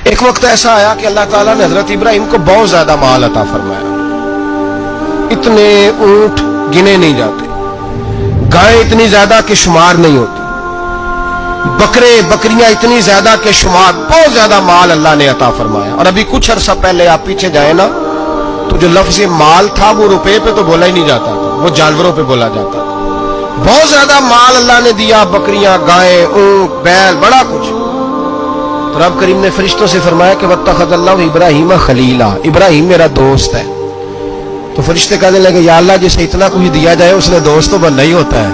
ایک وقت ایسا آیا کہ اللہ تعالیٰ نے حضرت ابراہیم کو بہت زیادہ مال عطا فرمایا. اتنے اونٹ گنے نہیں جاتے، گائیں اتنی زیادہ کہ شمار نہیں ہوتی، بکرے بکریاں اتنی زیادہ کہ شمار، بہت زیادہ مال اللہ نے عطا فرمایا. اور ابھی کچھ عرصہ پہلے آپ پیچھے جائیں نا تو جو لفظ مال تھا وہ روپے پہ تو بولا ہی نہیں جاتا تھا، وہ جانوروں پہ بولا جاتا تھا. بہت زیادہ مال اللہ نے دیا، بکریاں، گائیں، اونٹ، بیل، بڑا کچھ. تو رب کریم نے فرشتوں سے فرمایا کہ واتخذ اللہ ابراہیم خلیلا، ابراہیم میرا دوست ہے. تو فرشتے کہنے لگے یا اللہ جسے اتنا کچھ دیا جائے اس نے دوست تو بننا ہی ہوتا ہے،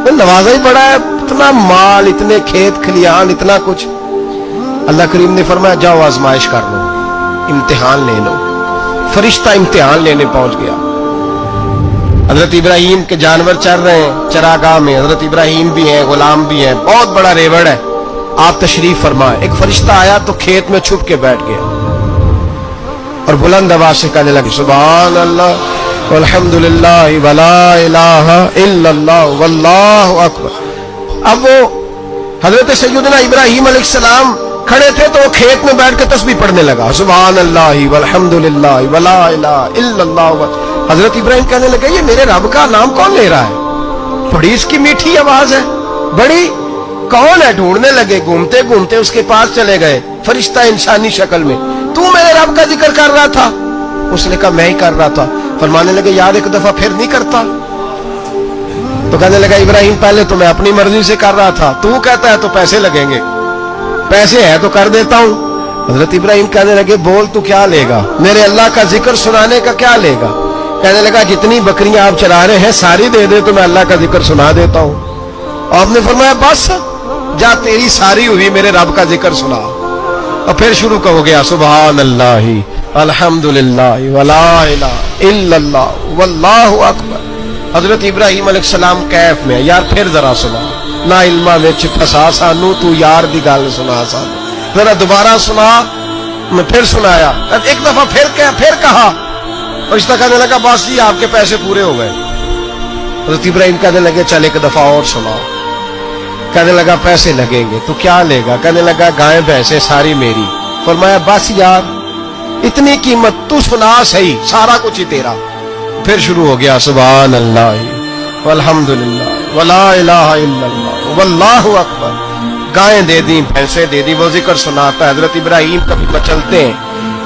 وہ نوازا ہی بڑا ہے، اتنا مال، اتنے کھیت کھلیان، اتنا کچھ. اللہ کریم نے فرمایا جاؤ آزمائش کر لو، امتحان لے لو. فرشتہ امتحان لینے پہنچ گیا. حضرت ابراہیم کے جانور چر رہے ہیں چراگاہ میں، حضرت ابراہیم بھی ہیں، غلام بھی ہیں، بہت بڑا ریوڑ ہے. آپ تشریف فرمائے. ایک فرشتہ آیا تو کھیت میں چھپ کے بیٹھ گیا اور بلند آواز سے کہنے لگے سبحان اللہ والحمدللہ ولا الہ الا اللہ واللہ اکبر. اب وہ حضرت سیدنا ابراہیم علیہ السلام کھڑے تھے تو وہ کھیت میں بیٹھ کے تسبیح پڑھنے لگا سبحان اللہ والحمدللہ ولا الہ الا اللہ. حضرت ابراہیم کہنے لگے یہ میرے رب کا نام کون لے رہا ہے؟ بڑی اس کی میٹھی آواز ہے، بڑی، کون ہے؟ ڈھونڈنے لگے، گھومتے گھومتے اس کے پاس چلے گئے. فرشتہ انسانی شکل میں، تو میرے رب کا ذکر کر رہا تھا؟ اس نے کہا میں ہی کر رہا تھا. فرمانے لگے یار ایک دفعہ پھر نہیں کرتا؟ تو کہنے لگا ابراہیم پہلے تو میں اپنی مرضی سے کر رہا تھا، تو کہتا ہے تو پیسے لگیں گے، پیسے ہے تو کر دیتا ہوں. حضرت ابراہیم کہنے لگے بول تو کیا لے گا؟ میرے اللہ کا ذکر سنانے کا کیا لے گا؟ کہنے لگا جتنی بکریاں آپ چلا رہے ہیں ساری دے دے تو میں اللہ کا ذکر سنا دیتا ہوں. آپ نے فرمایا بس جا تیری ساری ہوئی میرے رب کا ذکر سنا. اور پھر شروع ہو گیا سبحان اللہ الحمدللہ ولا الہ الا اللہ واللہ اکبر. حضرت ابراہیم علیہ السلام کیف میں یار پھر ذرا سنا، نہ علما وچ پھسا سانو، تو یار دی گل سنا سانو، ذرا دوبارہ سنا. میں پھر سنایا، ایک دفعہ پھر کہا. فرشتہ کہنے لگا بس جی آپ کے پیسے پورے ہو گئے. حضرت ابراہیم کہنے لگے چل ایک دفعہ اور سناؤ. کہنے لگا پیسے لگیں گے. تو کیا لے گا؟ کہنے لگا گائیں بھینسیں ساری میری. فرمایا بس یار اتنی قیمت، تو سنا صحیح، سارا کچھ ہی تیرا. پھر شروع ہو گیا سبحان اللہ والحمدللہ ولا الہ الا اللہ واللہ اکبر. گائیں دے دی، بھینسیں دے دی، وہ ذکر سناتا ہے. حضرت ابراہیم کبھی مچلتے ہیں،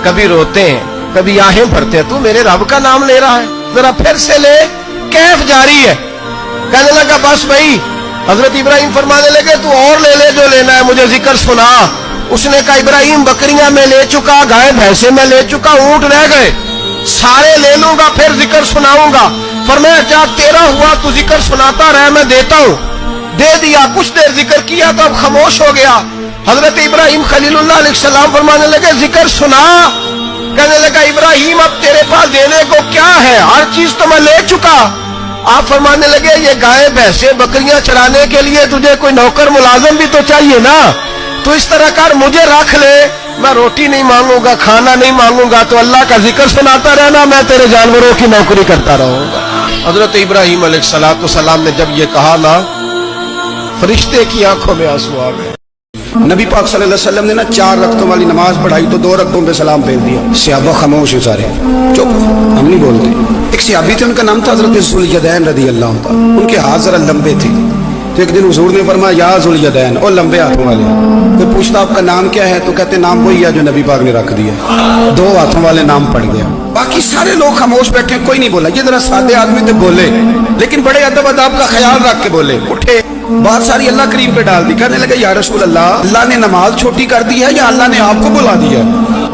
کبھی روتے ہیں، کبھی آہیں بھرتے ہیں. تو میرے رب کا نام لے رہا ہے، ذرا پھر سے لے. کیف جاری ہے. کہنے لگا بس بھائی. حضرت ابراہیم فرمانے لگے تو اور لے لے جو لینا ہے، مجھے ذکر سنا. اس نے کہا ابراہیم بکریاں میں لے چکا، گائے بھینسیں میں لے چکا، اونٹ رہ گئے، سارے لے لوں گا پھر ذکر سناؤں گا. فرمایا جا تیرا ہوا تو ذکر سناتا رہ، میں دیتا ہوں. دے دیا. کچھ دیر ذکر کیا تو اب خاموش ہو گیا. حضرت ابراہیم خلیل اللہ علیہ السلام فرمانے لگے ذکر سنا. کہنے لگا ابراہیم اب تیرے پاس دینے کو کیا ہے؟ ہر چیز تو میں لے چکا. آپ فرمانے لگے یہ گائے بھینسیں بکریاں چرانے کے لیے تجھے کوئی نوکر ملازم بھی تو چاہیے نا. تو اس طرح کر مجھے رکھ لے، میں روٹی نہیں مانگوں گا، کھانا نہیں مانگوں گا، تو اللہ کا ذکر سناتا رہنا، میں تیرے جانوروں کی نوکری کرتا رہوں گا. حضرت ابراہیم علیہ السلام نے جب یہ کہا نا، فرشتے کی آنکھوں میں آنسو آ گئے. نبی پاک صلی اللہ علیہ وسلم نے نا 4 رکعتوں والی نماز پڑھائی تو 2 رکعتوں پہ سلام پھیر دیا. صحابہ خاموش ہیں سارے، چپ، ہم نہیں بولتے. ایک صحابی تھے، ان کا نام تھا حضرت ذوالیدین رضی اللہ تعالیٰ. ان کے ہاتھ ذرا لمبے تھے. تو ایک دن حضور نے فرمایا یا ذوالیدین، اور لمبے ہاتھوں والے. کوئی پوچھتا آپ کا نام کیا ہے تو کہتے نام وہی ہے جو نبی پاک نے رکھ دیا. 2 ہاتھوں والے نام پڑ گیا. باقی سارے لوگ خاموش بیٹھے، کوئی نہیں بولا. یہ ذرا سادے آدمی تھے، بولے لیکن بڑے ادب اداب کا خیال رکھ کے بولے. اٹھے، بات ساری اللہ کریم پہ ڈال دی. کہنے لگے یا رسول اللہ، اللہ نے نماز چھوٹی کر دی ہے یا اللہ نے آپ کو بلا دیا؟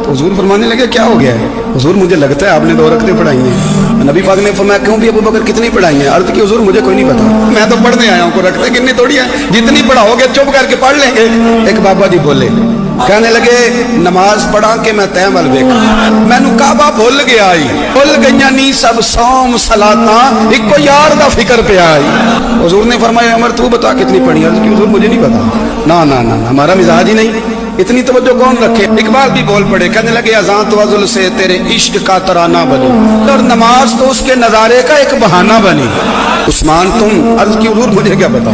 تو حضور فرمانے لگے کیا ہو گیا ہے؟ حضور مجھے لگتا ہے آپ نے 2 رکعتیں پڑھائی ہیں. نبی پاک نے فرمایا کیوں بھی ابو بکر کتنی پڑھائی ہیں؟ عرض کی حضور مجھے کوئی نہیں پتا، میں تو پڑھنے آیا ہوں، کو رکھتے کتنی تھوڑی ہیں، جتنی پڑھاؤ گے چپ کر کے پڑھ لیں گے. ایک بابا جی بولے، کہنے لگے نماز پڑھا کہ میں تیمل ویکھا، مینو کعبہ بھول گیا آئی، بھول گئیاں نی سب سوم صلاتاں، ایک کو یار دا فکر پہ آئی. حضور نے فرمایا عمر تو بتا کتنی پڑھی؟ عرض کی حضور مجھے نہیں پتا. نا ہمارا مزاج ہی نہیں، اتنی توجہ کون رکھے. اقبال بھی بول پڑے، کہنے لگے اذان تو ازل سے تیرے عشق کا ترانہ بنی، اور نماز تو اس کے نظارے کا ایک بہانہ بنی. عثمان تم؟ عرض کی حضور مجھے کیا بتاؤ.